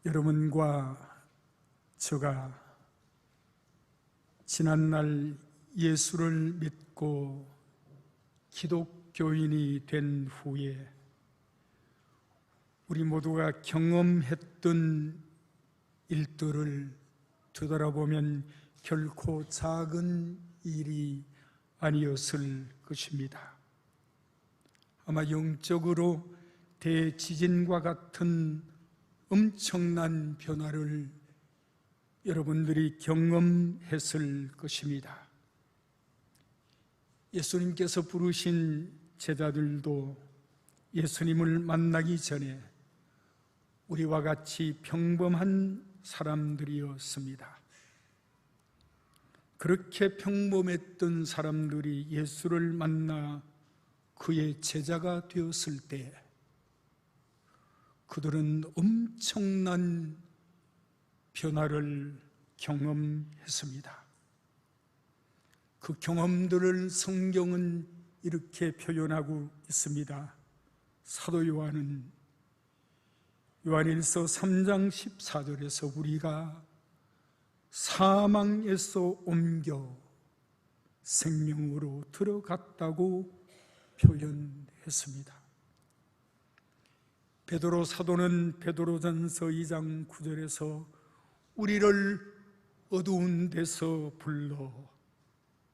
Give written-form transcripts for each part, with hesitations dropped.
여러분과 제가 지난날 예수를 믿고 기독교인이 된 후에 우리 모두가 경험했던 일들을 되돌아보면 결코 작은 일이 아니었을 것입니다. 아마 영적으로 대지진과 같은 엄청난 변화를 여러분들이 경험했을 것입니다. 예수님께서 부르신 제자들도 예수님을 만나기 전에 우리와 같이 평범한 사람들이었습니다. 그렇게 평범했던 사람들이 예수를 만나 그의 제자가 되었을 때 그들은 엄청난 변화를 경험했습니다. 그 경험들을 성경은 이렇게 표현하고 있습니다. 사도 요한은 요한일서 3장 14절에서 우리가 사망에서 옮겨 생명으로 들어갔다고 표현했습니다. 베드로 사도는 베드로전서 2장 9절에서 우리를 어두운 데서 불러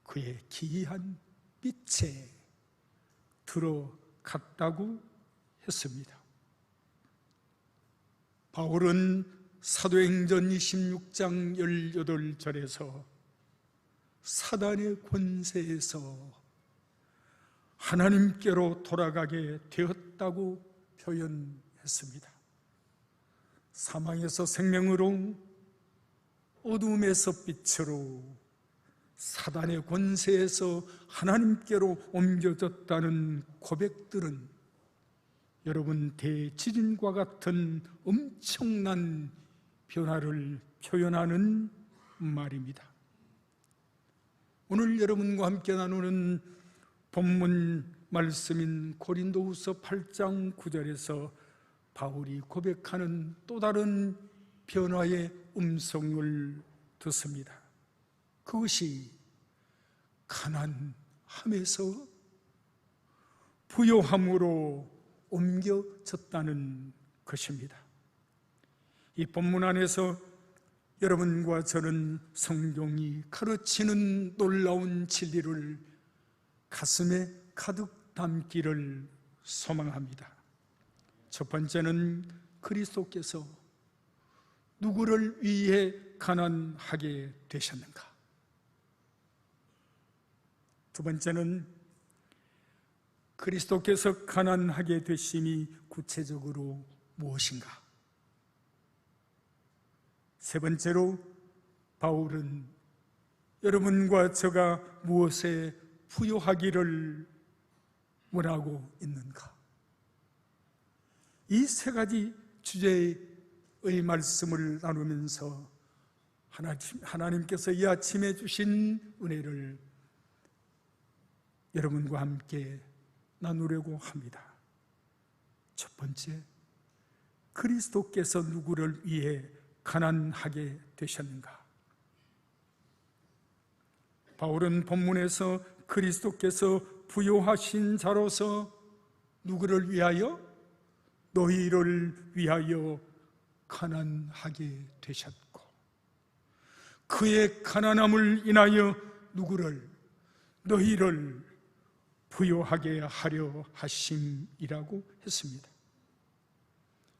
그의 기이한 빛에 들어갔다고 했습니다. 바울은 사도행전 26장 18절에서 사단의 권세에서 하나님께로 돌아가게 되었다고 표현했습니다. 사망에서 생명으로, 어둠에서 빛으로, 사단의 권세에서 하나님께로 옮겨졌다는 고백들은 여러분 대지진과 같은 엄청난 변화를 표현하는 말입니다. 오늘 여러분과 함께 나누는 본문 말씀인 고린도후서 8장 9절에서 바울이 고백하는 또 다른 변화의 음성을 듣습니다. 그것이 가난함에서 부요함으로 옮겨졌다는 것입니다. 이 본문 안에서 여러분과 저는 성경이 가르치는 놀라운 진리를 가슴에 가득 담기를 소망합니다. 첫 번째는 그리스도께서 누구를 위해 가난하게 되셨는가? 두 번째는 그리스도께서 가난하게 되심이 구체적으로 무엇인가? 세 번째로 바울은 여러분과 제가 무엇에 부요하기를 원하고 있는가? 이 세 가지 주제의 말씀을 나누면서 하나님께서 이 아침에 주신 은혜를 여러분과 함께 나누려고 합니다. 첫 번째, 그리스도께서 누구를 위해 가난하게 되셨는가? 바울은 본문에서 그리스도께서 부요하신 자로서 누구를 위하여? 너희를 위하여 가난하게 되셨고, 그의 가난함을 인하여 누구를? 너희를 부요하게 하려 하심이라고 했습니다.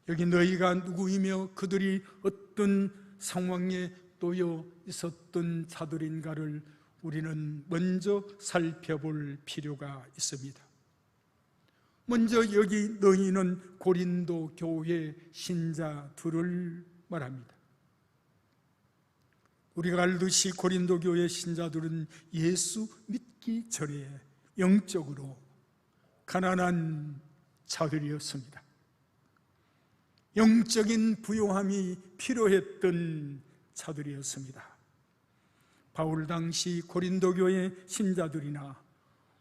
여기 너희가 누구이며 그들이 어떤 상황에 놓여 있었던 자들인가를 우리는 먼저 살펴볼 필요가 있습니다. 먼저 여기 너희는 고린도 교회 신자들을 말합니다. 우리가 알듯이 고린도 교회 신자들은 예수 믿기 전에 영적으로 가난한 자들이었습니다. 영적인 부요함이 필요했던 자들이었습니다. 바울 당시 고린도 교회 신자들이나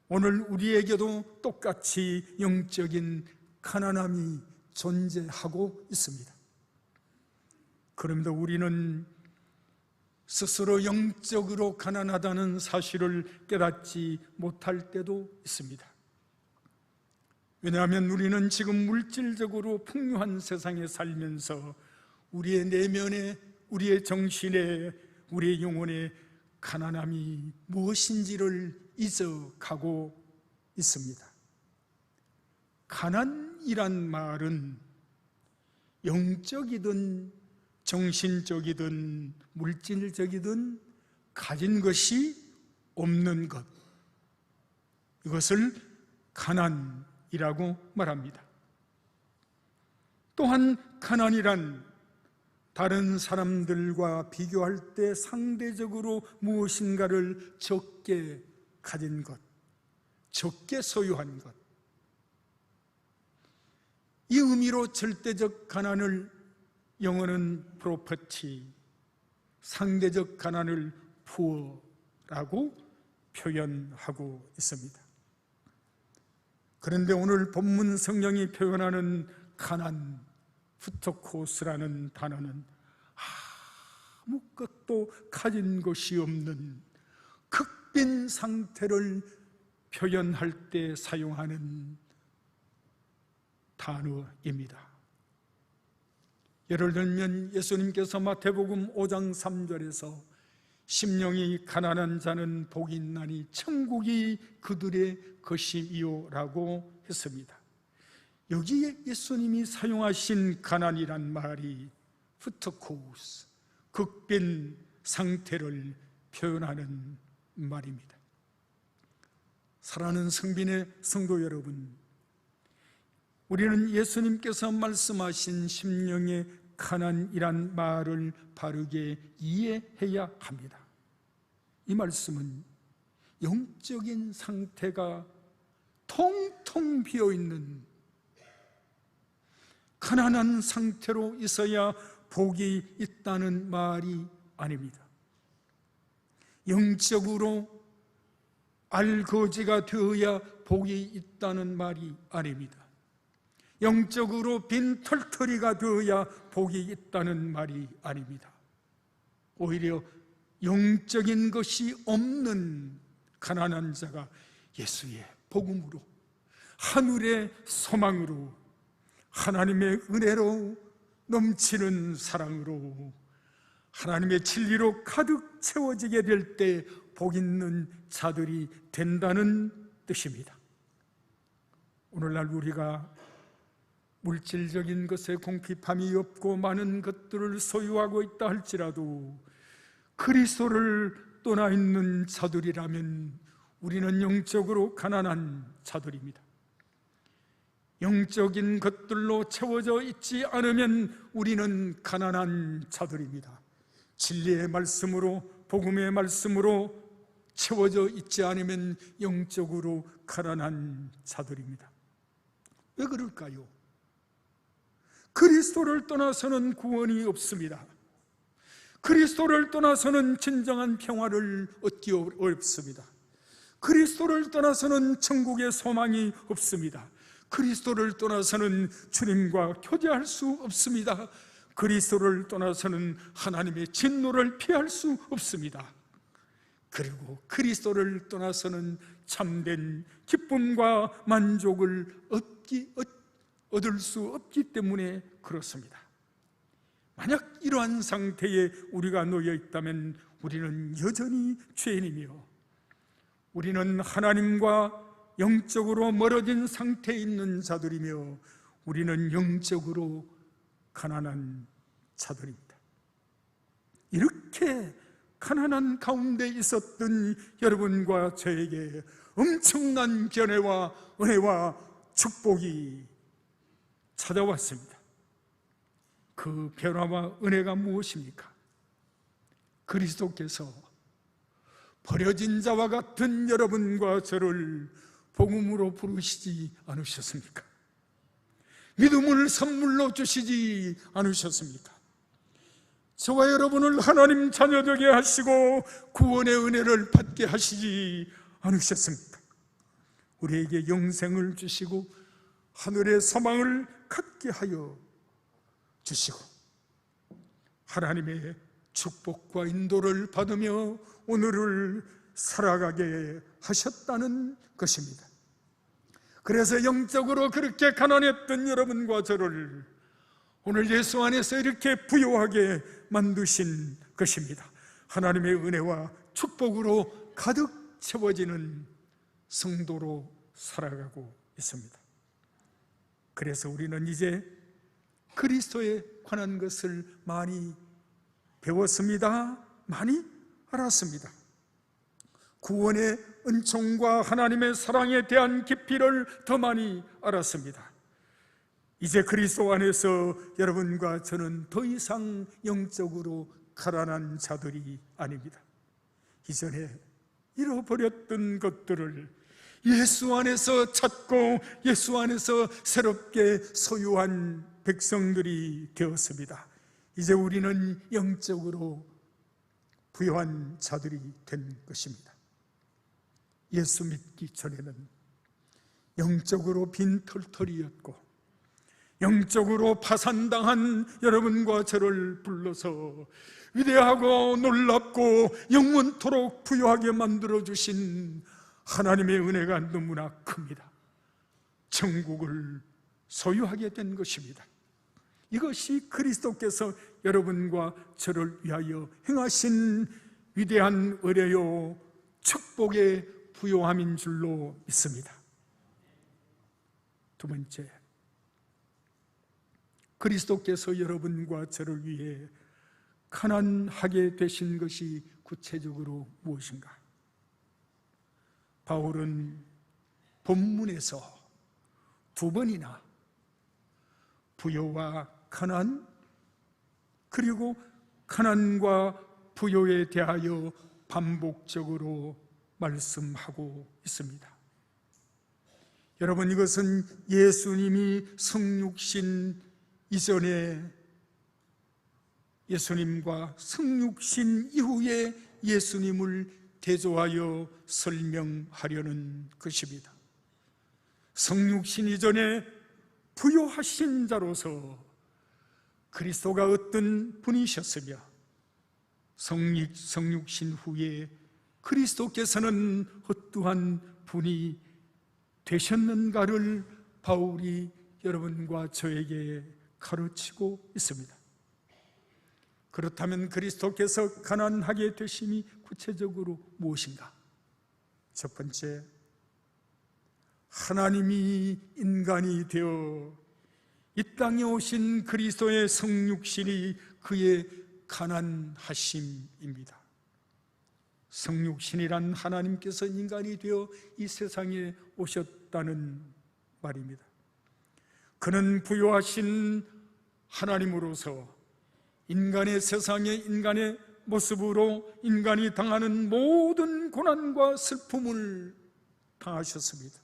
오늘 우리에게도 똑같이 영적인 가난함이 존재하고 있습니다. 그럼에도 우리는 스스로 영적으로 가난하다는 사실을 깨닫지 못할 때도 있습니다. 왜냐하면 우리는 지금 물질적으로 풍요한 세상에 살면서 우리의 내면에, 우리의 정신에, 우리의 영혼에 가난함이 무엇인지를 잊어가고 있습니다. 가난이란 말은 영적이든 정신적이든 물질적이든 가진 것이 없는 것, 이것을 가난이라고 말합니다. 또한 가난이란 다른 사람들과 비교할 때 상대적으로 무엇인가를 적게 가진 것, 적게 소유한 것, 이 의미로 절대적 가난을 영어는 property, 상대적 가난을 poor라고 표현하고 있습니다. 그런데 오늘 본문 성경이 표현하는 가난, 프토코스라는 단어는 아무것도 가진 것이 없는 극빈 상태를 표현할 때 사용하는 단어입니다. 예를 들면 예수님께서 마태복음 5장 3절에서 심령이 가난한 자는 복이 있나니 천국이 그들의 것이요 라고 했습니다. 여기에 예수님이 사용하신 가난이란 말이 프토코스, 극빈 상태를 표현하는 말입니다. 사랑하는 성빈의 성도 여러분, 우리는 예수님께서 말씀하신 심령의 가난이란 말을 바르게 이해해야 합니다. 이 말씀은 영적인 상태가 텅텅 비어있는 가난한 상태로 있어야 복이 있다는 말이 아닙니다. 영적으로 알거지가 되어야 복이 있다는 말이 아닙니다. 영적으로 빈 털터리가 되어야 복이 있다는 말이 아닙니다. 오히려 영적인 것이 없는 가난한 자가 예수의 복음으로, 하늘의 소망으로, 하나님의 은혜로 넘치는 사랑으로, 하나님의 진리로 가득 채워지게 될 때 복 있는 자들이 된다는 뜻입니다. 오늘날 우리가 물질적인 것에 궁핍함이 없고 많은 것들을 소유하고 있다 할지라도 그리스도를 떠나 있는 자들이라면 우리는 영적으로 가난한 자들입니다. 영적인 것들로 채워져 있지 않으면 우리는 가난한 자들입니다. 진리의 말씀으로, 복음의 말씀으로 채워져 있지 않으면 영적으로 가난한 자들입니다. 왜 그럴까요? 그리스도를 떠나서는 구원이 없습니다. 그리스도를 떠나서는 진정한 평화를 얻기 어렵습니다. 그리스도를 떠나서는 천국의 소망이 없습니다. 그리스도를 떠나서는 주님과 교제할 수 없습니다. 그리스도를 떠나서는 하나님의 진노를 피할 수 없습니다. 그리고 그리스도를 떠나서는 참된 기쁨과 만족을 얻을 수 없기 때문에 그렇습니다. 만약 이러한 상태에 우리가 놓여 있다면 우리는 여전히 죄인이며 우리는 하나님과 영적으로 멀어진 상태에 있는 자들이며 우리는 영적으로 가난한 자들입니다. 이렇게 가난한 가운데 있었던 여러분과 저에게 엄청난 견해와 은혜와 축복이 찾아왔습니다. 그 변화와 은혜가 무엇입니까? 그리스도께서 버려진 자와 같은 여러분과 저를 복음으로 부르시지 않으셨습니까? 믿음을 선물로 주시지 않으셨습니까? 저와 여러분을 하나님 자녀되게 하시고 구원의 은혜를 받게 하시지 않으셨습니까? 우리에게 영생을 주시고 하늘의 소망을 갖게 하여 주시고 하나님의 축복과 인도를 받으며 오늘을 살아가게 하셨다는 것입니다. 그래서 영적으로 그렇게 가난했던 여러분과 저를 오늘 예수 안에서 이렇게 부유하게 만드신 것입니다. 하나님의 은혜와 축복으로 가득 채워지는 성도로 살아가고 있습니다. 그래서 우리는 이제 그리스도에 관한 것을 많이 배웠습니다. 많이 알았습니다. 구원의 은총과 하나님의 사랑에 대한 깊이를 더 많이 알았습니다. 이제 그리스도 안에서 여러분과 저는 더 이상 영적으로 가난한 자들이 아닙니다. 이전에 잃어버렸던 것들을 예수 안에서 찾고 예수 안에서 새롭게 소유한 백성들이 되었습니다. 이제 우리는 영적으로 부유한 자들이 된 것입니다. 예수 믿기 전에는 영적으로 빈털털이었고 영적으로 파산당한 여러분과 저를 불러서 위대하고 놀랍고 영원토록 부유하게 만들어주신 하나님의 은혜가 너무나 큽니다. 천국을 소유하게 된 것입니다. 이것이 그리스도께서 여러분과 저를 위하여 행하신 위대한 의뢰요 축복의 부요함인 줄로 믿습니다. 두 번째, 그리스도께서 여러분과 저를 위해 가난하게 되신 것이 구체적으로 무엇인가? 바울은 본문에서 두 번이나 부요와 가난, 그리고 가난과 부요에 대하여 반복적으로 말씀하고 있습니다. 여러분, 이것은 예수님이 성육신 이전에 예수님과 성육신 이후에 예수님을 대조하여 설명하려는 것입니다. 성육신 이전에 부요하신 자로서 그리스도가 어떤 분이셨으며 성육신 후에 그리스도께서는 어떠한 분이 되셨는가를 바울이 여러분과 저에게 가르치고 있습니다. 그렇다면 그리스도께서 가난하게 되심이 구체적으로 무엇인가? 첫 번째, 하나님이 인간이 되어 이 땅에 오신 그리스도의 성육신이 그의 가난하심입니다. 성육신이란 하나님께서 인간이 되어 이 세상에 오셨다는 말입니다. 그는 부요하신 하나님으로서 인간의 세상에 인간의 모습으로 인간이 당하는 모든 고난과 슬픔을 당하셨습니다.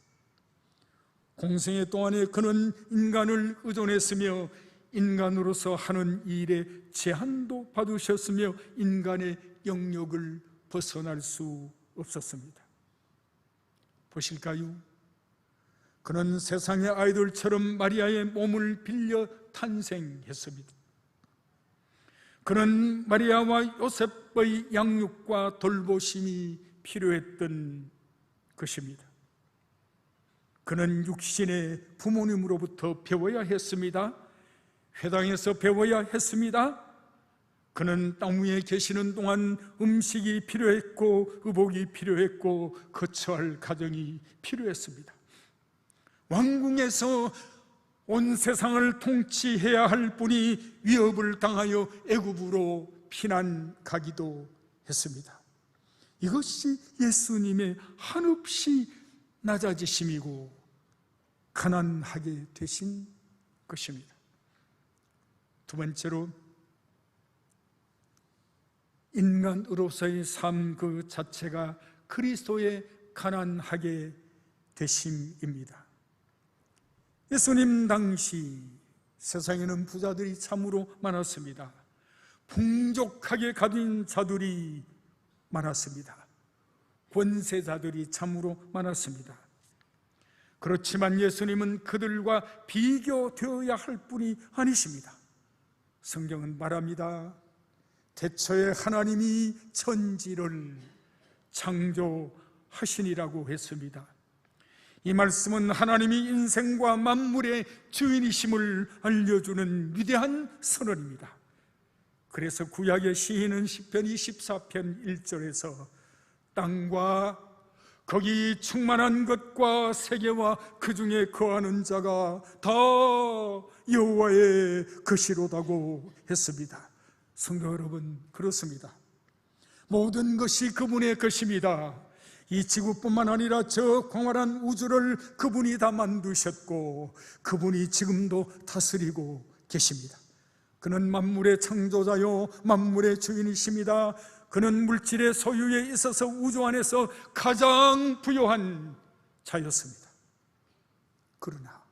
공생애 동안에 그는 인간을 의존했으며 인간으로서 하는 일에 제한도 받으셨으며 인간의 영역을 벗어날 수 없었습니다. 보실까요? 그는 세상의 아이들처럼 마리아의 몸을 빌려 탄생했습니다. 그는 마리아와 요셉의 양육과 돌보심이 필요했던 것입니다. 그는 육신의 부모님으로부터 배워야 했습니다. 회당에서 배워야 했습니다. 그는 땅 위에 계시는 동안 음식이 필요했고 의복이 필요했고 거처할 가정이 필요했습니다. 왕궁에서 온 세상을 통치해야 할 분이 위협을 당하여 애굽으로 피난 가기도 했습니다. 이것이 예수님의 한없이 낮아지심이고 가난하게 되신 것입니다. 두 번째로, 인간으로서의 삶 그 자체가 그리스도의 가난하게 되심입니다. 예수님 당시 세상에는 부자들이 참으로 많았습니다. 풍족하게 가진 자들이 많았습니다. 권세자들이 참으로 많았습니다. 그렇지만 예수님은 그들과 비교되어야 할 분이 아니십니다. 성경은 말합니다. 태초에 하나님이 천지를 창조하시니라고 했습니다. 이 말씀은 하나님이 인생과 만물의 주인이심을 알려주는 위대한 선언입니다. 그래서 구약의 시인은 시편 24편 1절에서 땅과 거기 충만한 것과 세계와 그 중에 거하는 자가 다 여호와의 것이로다고 했습니다. 성도 여러분, 그렇습니다. 모든 것이 그분의 것입니다. 이 지구뿐만 아니라 저 광활한 우주를 그분이 다 만드셨고 그분이 지금도 다스리고 계십니다. 그는 만물의 창조자요 만물의 주인이십니다. 그는 물질의 소유에 있어서 우주 안에서 가장 부유한 자였습니다. 그러나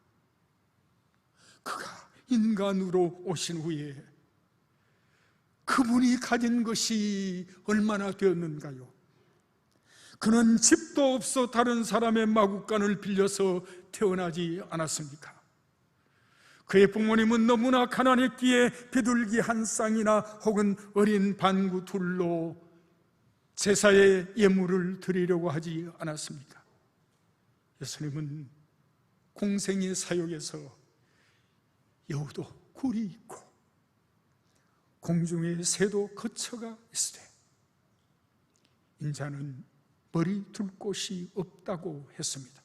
그가 인간으로 오신 후에 그분이 가진 것이 얼마나 되었는가요? 그는 집도 없어 다른 사람의 마구간을 빌려서 태어나지 않았습니까? 그의 부모님은 너무나 가난했기에 비둘기 한 쌍이나 혹은 어린 방구 둘로 제사의 예물을 드리려고 하지 않았습니까? 예수님은 공생의 사역에서 여우도 굴이 있고 공중의 새도 거처가 있으되 인자는 머리 둘 곳이 없다고 했습니다.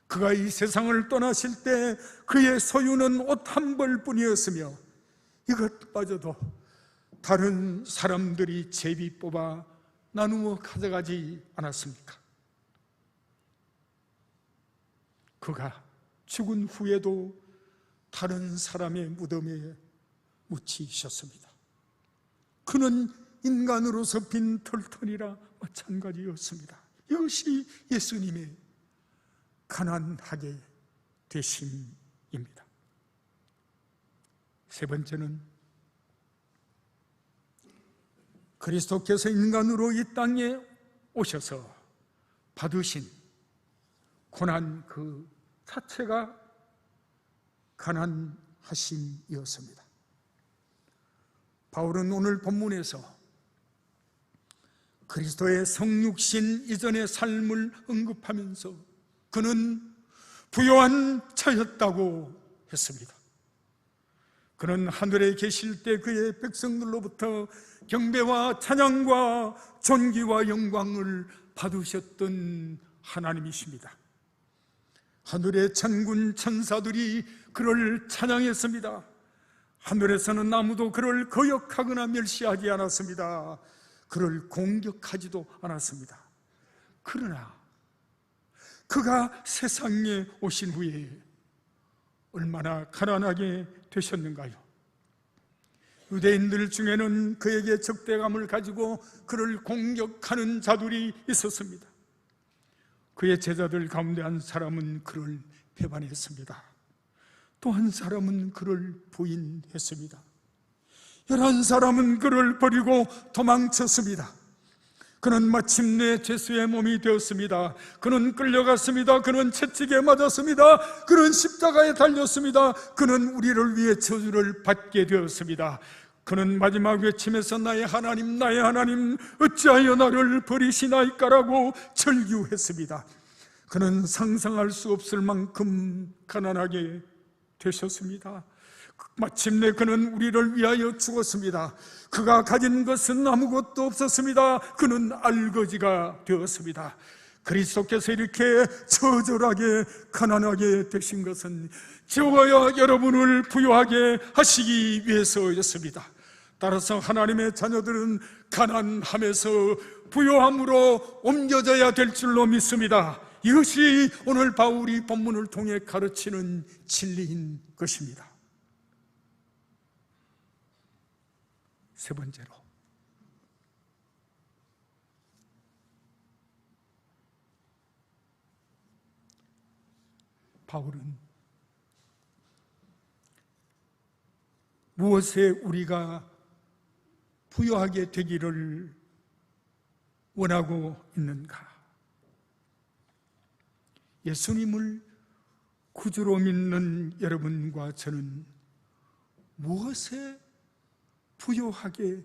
그가 이 세상을 떠나실 때 그의 소유는 옷 한 벌뿐이었으며 이것마저도 다른 사람들이 제비 뽑아 나누어 가져가지 않았습니까? 그가 죽은 후에도 다른 사람의 무덤에 묻히셨습니다. 그는 인간으로서 빈 털털이라 마찬가지였습니다. 이것이 예수님의 가난하게 되심입니다. 세 번째는 그리스도께서 인간으로 이 땅에 오셔서 받으신 고난 그 자체가 가난하심이었습니다. 바울은 오늘 본문에서 그리스도의 성육신 이전의 삶을 언급하면서 그는 부요한 자였다고 했습니다. 그는 하늘에 계실 때 그의 백성들로부터 경배와 찬양과 존귀와 영광을 받으셨던 하나님이십니다. 하늘의 천군 천사들이 그를 찬양했습니다. 하늘에서는 아무도 그를 거역하거나 멸시하지 않았습니다. 그를 공격하지도 않았습니다. 그러나 그가 세상에 오신 후에 얼마나 가난하게 되셨는가요? 유대인들 중에는 그에게 적대감을 가지고 그를 공격하는 자들이 있었습니다. 그의 제자들 가운데 한 사람은 그를 배반했습니다. 또 한 사람은 그를 부인했습니다. 11사람은 그를 버리고 도망쳤습니다. 그는 마침내 죄수의 몸이 되었습니다. 그는 끌려갔습니다. 그는 채찍에 맞았습니다. 그는 십자가에 달렸습니다. 그는 우리를 위해 저주를 받게 되었습니다. 그는 마지막 외침에서 나의 하나님 어찌하여 나를 버리시나이까라고 절규했습니다. 그는 상상할 수 없을 만큼 가난하게 되셨습니다. 마침내 그는 우리를 위하여 죽었습니다. 그가 가진 것은 아무것도 없었습니다. 그는 알거지가 되었습니다. 그리스도께서 이렇게 처절하게 가난하게 되신 것은 저와 여러분을 부유하게 하시기 위해서였습니다. 따라서 하나님의 자녀들은 가난함에서 부유함으로 옮겨져야 될 줄로 믿습니다. 이것이 오늘 바울이 본문을 통해 가르치는 진리인 것입니다. 세 번째로 바울은 무엇에 우리가 부유하게 되기를 원하고 있는가? 예수님을 구주로 믿는 여러분과 저는 무엇에 부유하게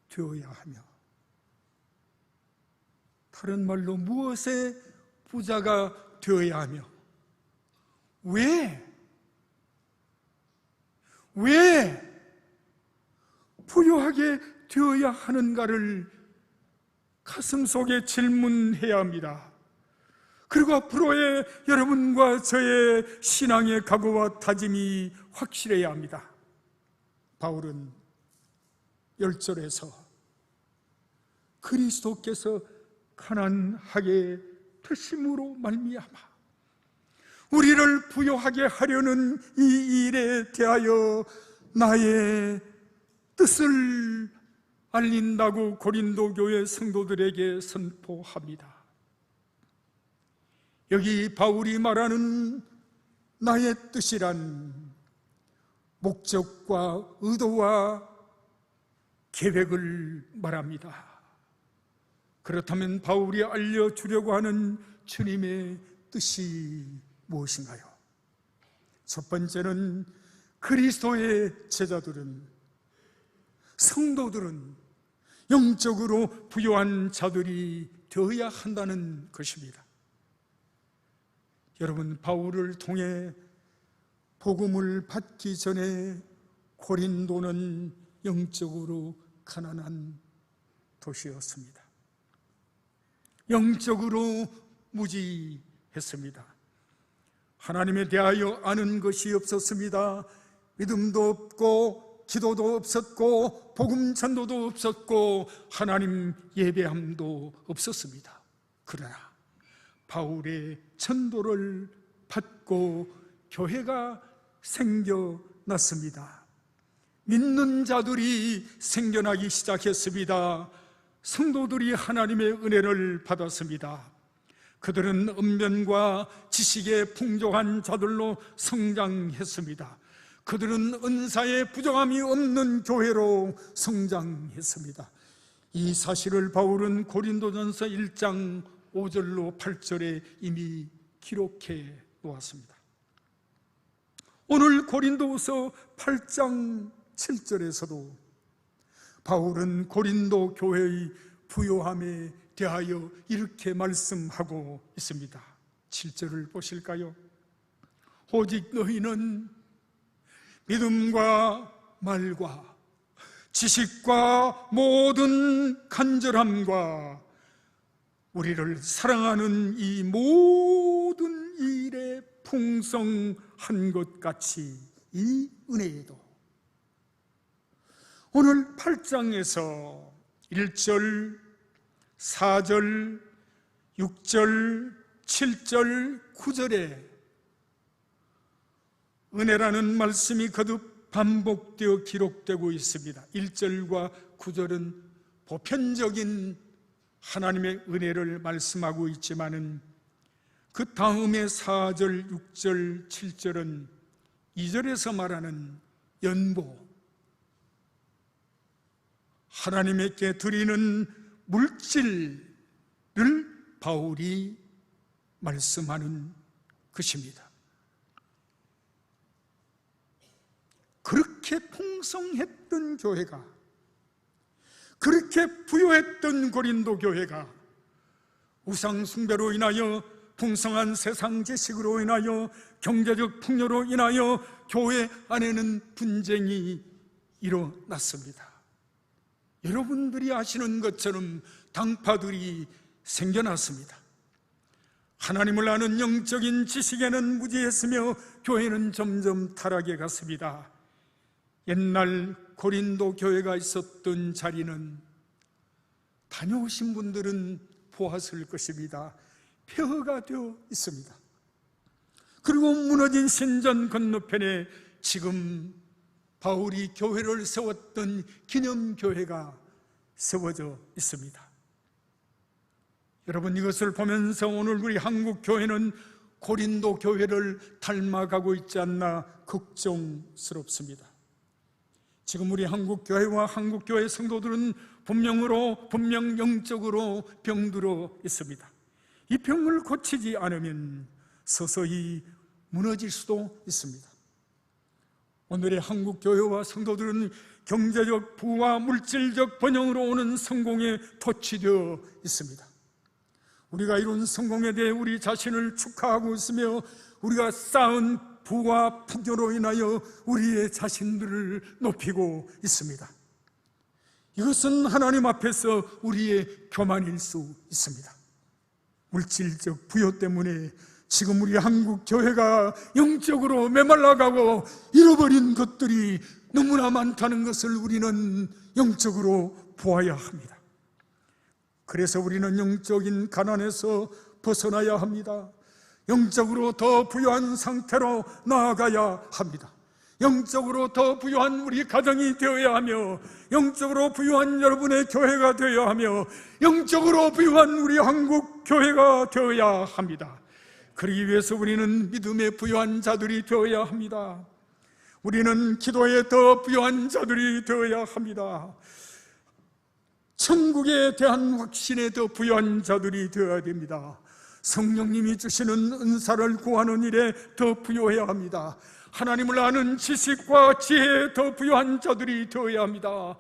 되어야 하며, 다른 말로 무엇에 부자가 되어야 하며, 왜 부유하게 되어야 하는가를 가슴속에 질문해야 합니다. 그리고 앞으로의 여러분과 저의 신앙의 각오와 다짐이 확실해야 합니다. 바울은 10절에서 그리스도께서 가난하게 되심으로 말미암아 우리를 부유하게 하려는 이 일에 대하여 나의 뜻을 알린다고 고린도 교회 성도들에게 선포합니다. 여기 바울이 말하는 나의 뜻이란 목적과 의도와 계획을 말합니다. 그렇다면 바울이 알려주려고 하는 주님의 뜻이 무엇인가요? 첫 번째는 그리스도의 제자들은, 성도들은 영적으로 부유한 자들이 되어야 한다는 것입니다. 여러분, 바울을 통해 복음을 받기 전에 고린도는 영적으로 가난한 도시였습니다. 영적으로 무지했습니다. 하나님에 대하여 아는 것이 없었습니다. 믿음도 없고 기도도 없었고 복음 전도도 없었고 하나님 예배함도 없었습니다. 그러나 바울의 전도를 받고 교회가 생겨났습니다. 믿는 자들이 생겨나기 시작했습니다. 성도들이 하나님의 은혜를 받았습니다. 그들은 언변과 지식에 풍족한 자들로 성장했습니다. 그들은 은사에 부족함이 없는 교회로 성장했습니다. 이 사실을 바울은 고린도전서 1장 5절로 8절에 이미 기록해 놓았습니다. 오늘 고린도후서 8장 7절에서도 바울은 고린도 교회의 부요함에 대하여 이렇게 말씀하고 있습니다. 7절을 보실까요? 오직 너희는 믿음과 말과 지식과 모든 간절함과 우리를 사랑하는 이 모든 일에 풍성한 것 같이 이 은혜에도 오늘 8장에서 1절, 4절, 6절, 7절, 9절에 은혜라는 말씀이 거듭 반복되어 기록되고 있습니다. 1절과 9절은 보편적인 하나님의 은혜를 말씀하고 있지만은 그 다음에 4절, 6절, 7절은 2절에서 말하는 연보, 하나님께 드리는 물질을 바울이 말씀하는 것입니다. 그렇게 풍성했던 교회가, 그렇게 부유했던 고린도 교회가 우상 숭배로 인하여, 풍성한 세상 지식으로 인하여, 경제적 풍요로 인하여 교회 안에는 분쟁이 일어났습니다. 여러분들이 아시는 것처럼 당파들이 생겨났습니다. 하나님을 아는 영적인 지식에는 무지했으며 교회는 점점 타락해 갔습니다. 옛날 고린도 교회가 있었던 자리는 다녀오신 분들은 보았을 것입니다. 폐허가 되어 있습니다. 그리고 무너진 신전 건너편에 지금 바울이 교회를 세웠던 기념교회가 세워져 있습니다. 여러분, 이것을 보면서 오늘 우리 한국 교회는 고린도 교회를 닮아가고 있지 않나 걱정스럽습니다. 지금 우리 한국 교회와 한국 교회 성도들은 분명 영적으로 병들어 있습니다. 이 병을 고치지 않으면 서서히 무너질 수도 있습니다. 오늘의 한국 교회와 성도들은 경제적 부와 물질적 번영으로 오는 성공에 도취되어 있습니다. 우리가 이룬 성공에 대해 우리 자신을 축하하고 있으며 우리가 쌓은 부와 풍요로 인하여 우리의 자신들을 높이고 있습니다. 이것은 하나님 앞에서 우리의 교만일 수 있습니다. 물질적 부여 때문에 지금 우리 한국 교회가 영적으로 메말라가고 잃어버린 것들이 너무나 많다는 것을 우리는 영적으로 보아야 합니다. 그래서 우리는 영적인 가난에서 벗어나야 합니다. 영적으로 더 부유한 상태로 나아가야 합니다. 영적으로 더 부유한 우리 가정이 되어야 하며, 영적으로 부유한 여러분의 교회가 되어야 하며, 영적으로 부유한 우리 한국 교회가 되어야 합니다. 그러기 위해서 우리는 믿음의 부유한 자들이 되어야 합니다. 우리는 기도에 더 부유한 자들이 되어야 합니다. 천국에 대한 확신에 더 부유한 자들이 되어야 됩니다. 성령님이 주시는 은사를 구하는 일에 더 부유해야 합니다. 하나님을 아는 지식과 지혜에 더 부유한 자들이 되어야 합니다.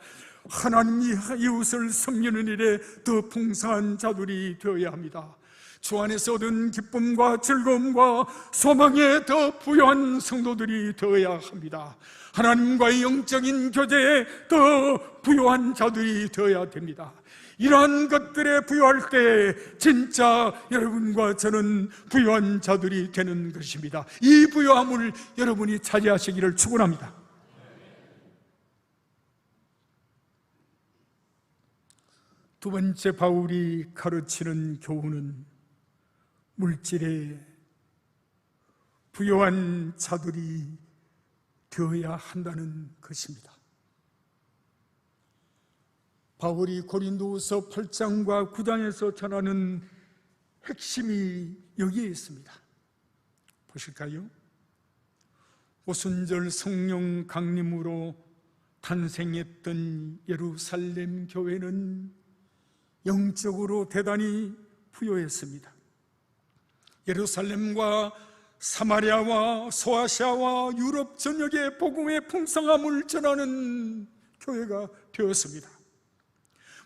하나님이 이웃을 섬기는 일에 더 풍성한 자들이 되어야 합니다. 주 안에서 얻은 기쁨과 즐거움과 소망에 더 부유한 성도들이 되어야 합니다. 하나님과의 영적인 교제에 더 부유한 자들이 되어야 됩니다. 이러한 것들에 부유할 때 진짜 여러분과 저는 부유한 자들이 되는 것입니다. 이 부유함을 여러분이 차지하시기를 축원합니다. 두 번째 바울이 가르치는 교훈은 물질에 부유한 자들이 되어야 한다는 것입니다. 바울이 고린도후서 8장과 9장에서 전하는 핵심이 여기에 있습니다. 보실까요? 오순절 성령 강림으로 탄생했던 예루살렘 교회는 영적으로 대단히 부유했습니다. 예루살렘과 사마리아와 소아시아와 유럽 전역의 복음의 풍성함을 전하는 교회가 되었습니다.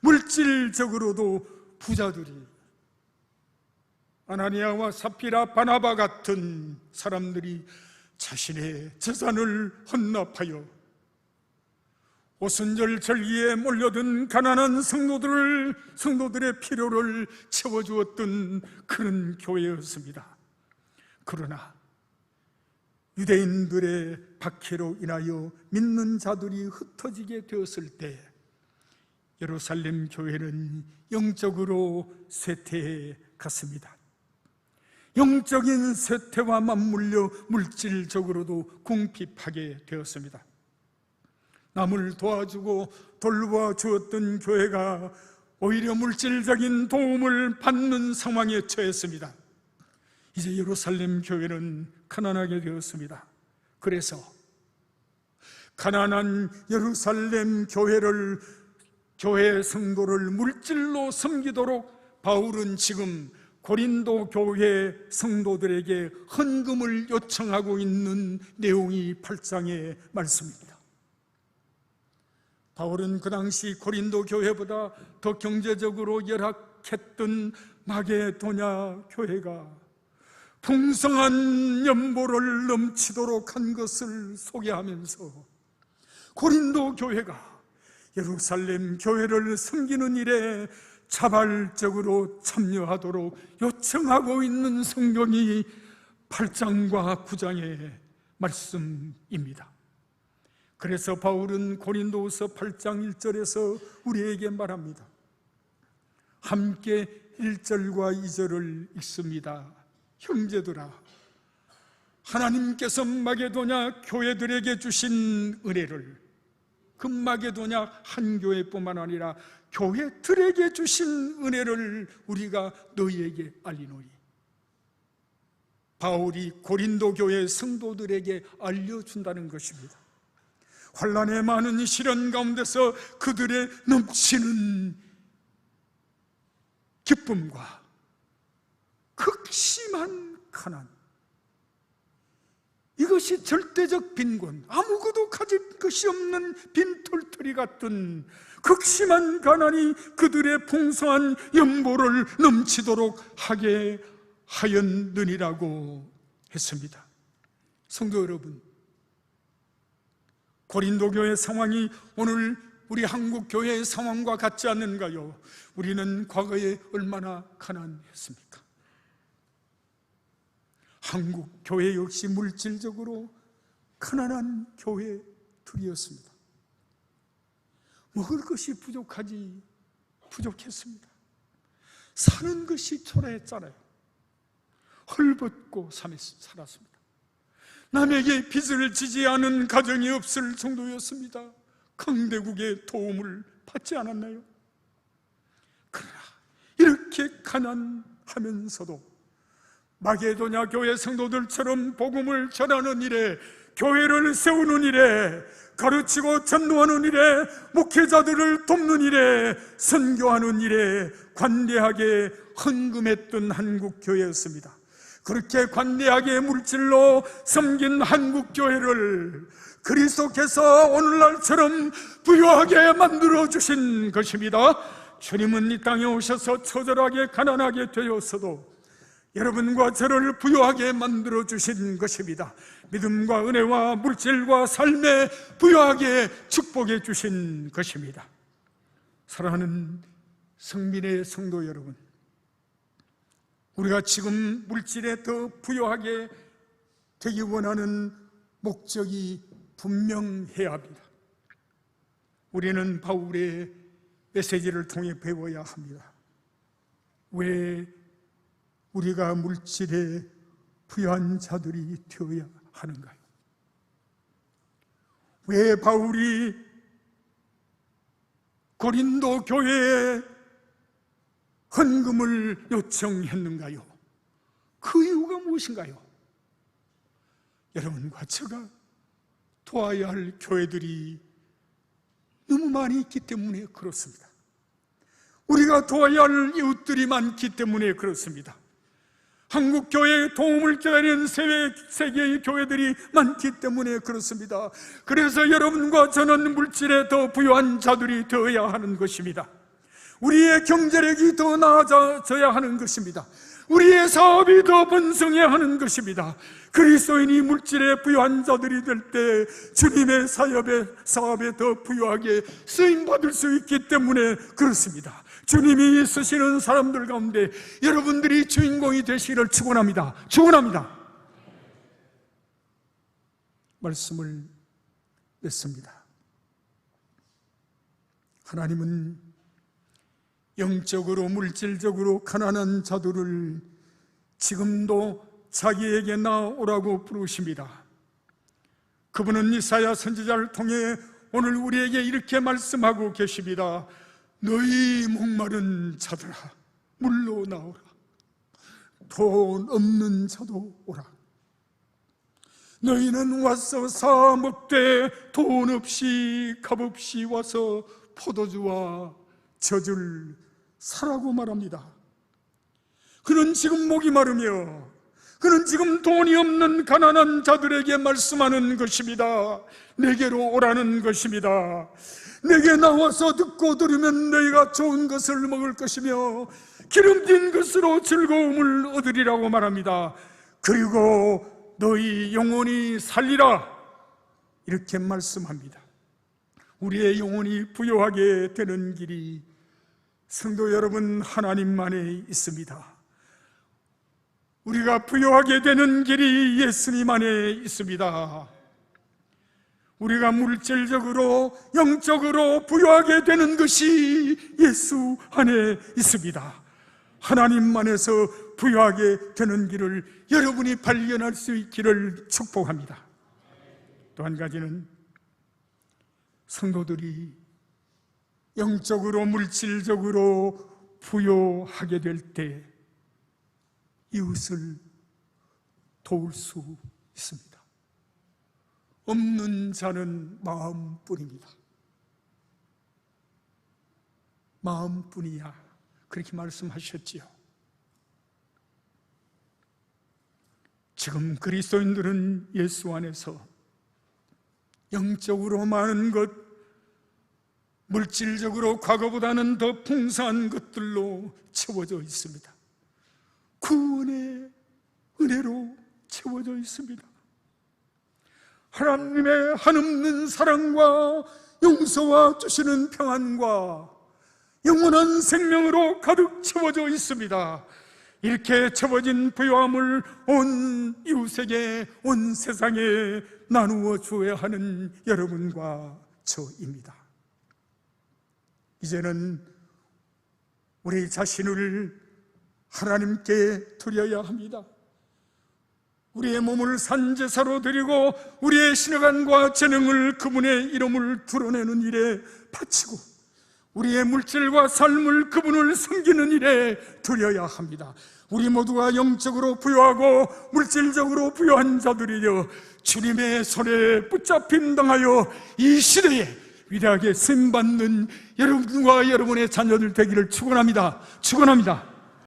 물질적으로도 부자들이, 아나니아와 삽비라 바나바 같은 사람들이 자신의 재산을 헌납하여 오순절 절기에 몰려든 가난한 성도들의 필요를 채워주었던 그런 교회였습니다. 그러나 유대인들의 박해로 인하여 믿는 자들이 흩어지게 되었을 때 예루살렘 교회는 영적으로 쇠퇴해 갔습니다. 영적인 쇠퇴와 맞물려 물질적으로도 궁핍하게 되었습니다. 남을 도와주고 돌보아 주었던 교회가 오히려 물질적인 도움을 받는 상황에 처했습니다. 이제 예루살렘 교회는 가난하게 되었습니다. 그래서 가난한 예루살렘 교회 성도를 물질로 섬기도록 바울은 지금 고린도 교회 성도들에게 헌금을 요청하고 있는 내용이 8장의 말씀입니다. 바울은 그 당시 고린도 교회보다 더 경제적으로 열악했던 마게도냐 교회가 풍성한 연보를 넘치도록 한 것을 소개하면서 고린도 교회가 예루살렘 교회를 섬기는 일에 자발적으로 참여하도록 요청하고 있는 성경이 8장과 9장의 말씀입니다. 그래서 바울은 고린도후서 8장 1절에서 우리에게 말합니다. 함께 1절과 2절을 읽습니다. 형제들아, 하나님께서 마게도냐 교회들에게 주신 은혜를, 그 마게도냐 한 교회뿐만 아니라 교회들에게 주신 은혜를 우리가 너희에게 알리노니, 바울이 고린도 교회 성도들에게 알려준다는 것입니다. 환난의 많은 시련 가운데서 그들의 넘치는 기쁨과 극심한 가난, 이것이 절대적 빈곤, 아무것도 가질 것이 없는 빈털터리 같은 극심한 가난이 그들의 풍성한 연보를 넘치도록 하게 하였느니라고 했습니다. 성도 여러분, 고린도 교회 상황이 오늘 우리 한국 교회의 상황과 같지 않는가요? 우리는 과거에 얼마나 가난했습니까? 한국 교회 역시 물질적으로 가난한 교회들이었습니다. 먹을 것이 부족했습니다. 사는 것이 초라했잖아요. 헐벗고 살았습니다. 남에게 빚을 지지 않은 가정이 없을 정도였습니다. 강대국의 도움을 받지 않았나요? 그러나 이렇게 가난하면서도 마게도냐 교회 성도들처럼 복음을 전하는 일에, 교회를 세우는 일에, 가르치고 전도하는 일에, 목회자들을 돕는 일에, 선교하는 일에 관대하게 헌금했던 한국 교회였습니다. 그렇게 관대하게 물질로 섬긴 한국 교회를 그리스도께서 오늘날처럼 부유하게 만들어주신 것입니다. 주님은 이 땅에 오셔서 처절하게 가난하게 되었어도 여러분과 저를 부유하게 만들어주신 것입니다. 믿음과 은혜와 물질과 삶에 부유하게 축복해 주신 것입니다. 사랑하는 성민의 성도 여러분, 우리가 지금 물질에 더 부유하게 되기 원하는 목적이 분명해야 합니다. 우리는 바울의 메시지를 통해 배워야 합니다. 왜 우리가 물질에 부유한 자들이 되어야 하는가요? 왜 바울이 고린도 교회에 헌금을 요청했는가요? 그 이유가 무엇인가요? 여러분과 제가 도와야 할 교회들이 너무 많이 있기 때문에 그렇습니다. 우리가 도와야 할 이웃들이 많기 때문에 그렇습니다. 한국 교회의 도움을 기다리는 세계의 교회들이 많기 때문에 그렇습니다. 그래서 여러분과 저는 물질에 더 부유한 자들이 되어야 하는 것입니다. 우리의 경제력이 더 나아져야 하는 것입니다. 우리의 사업이 더 번성해야 하는 것입니다. 그리스도인이 물질에 부유한 자들이 될 때 주님의 사업에 더 부유하게 쓰임받을 수 있기 때문에 그렇습니다. 주님이 쓰시는 사람들 가운데 여러분들이 주인공이 되시기를 축원합니다. 축원합니다. 말씀을 맺습니다. 하나님은 영적으로 물질적으로 가난한 자들을 지금도 자기에게 나오라고 부르십니다. 그분은 이사야 선지자를 통해 오늘 우리에게 이렇게 말씀하고 계십니다. 너희 목마른 자들아 물로 나오라. 돈 없는 자도 오라. 너희는 와서 사 먹되 돈 없이 값없이 와서 포도주와 젖을 사라고 말합니다. 그는 지금 목이 마르며 그는 지금 돈이 없는 가난한 자들에게 말씀하는 것입니다. 내게로 오라는 것입니다. 내게 나와서 듣고 들으면 너희가 좋은 것을 먹을 것이며 기름진 것으로 즐거움을 얻으리라고 말합니다. 그리고 너희 영혼이 살리라 이렇게 말씀합니다. 우리의 영혼이 부유하게 되는 길이 성도 여러분 하나님만에 있습니다. 우리가 부유하게 되는 길이 예수님 안에 있습니다. 우리가 물질적으로 영적으로 부유하게 되는 것이 예수 안에 있습니다. 하나님만에서 부유하게 되는 길을 여러분이 발견할 수 있기를 축복합니다. 또 한 가지는 성도들이 영적으로 물질적으로 부유하게 될 때 이웃을 도울 수 있습니다. 없는 자는 마음뿐입니다. 마음뿐이야 그렇게 말씀하셨지요. 지금 그리스도인들은 예수 안에서 영적으로 많은 것, 물질적으로 과거보다는 더 풍성한 것들로 채워져 있습니다. 구원의 은혜로 채워져 있습니다. 하나님의 한없는 사랑과 용서와 주시는 평안과 영원한 생명으로 가득 채워져 있습니다. 이렇게 채워진 부요함을 온 이웃에게, 온 세상에 나누어 주어야 하는 여러분과 저입니다. 이제는 우리 자신을 하나님께 드려야 합니다. 우리의 몸을 산제사로 드리고 우리의 신앙과 재능을 그분의 이름을 드러내는 일에 바치고 우리의 물질과 삶을 그분을 섬기는 일에 드려야 합니다. 우리 모두가 영적으로 부유하고 물질적으로 부유한 자들이여 주님의 손에 붙잡힘 당하여 이 시대에 위대하게 쓰임받는 여러분과 여러분의 자녀들 되기를 축원합니다.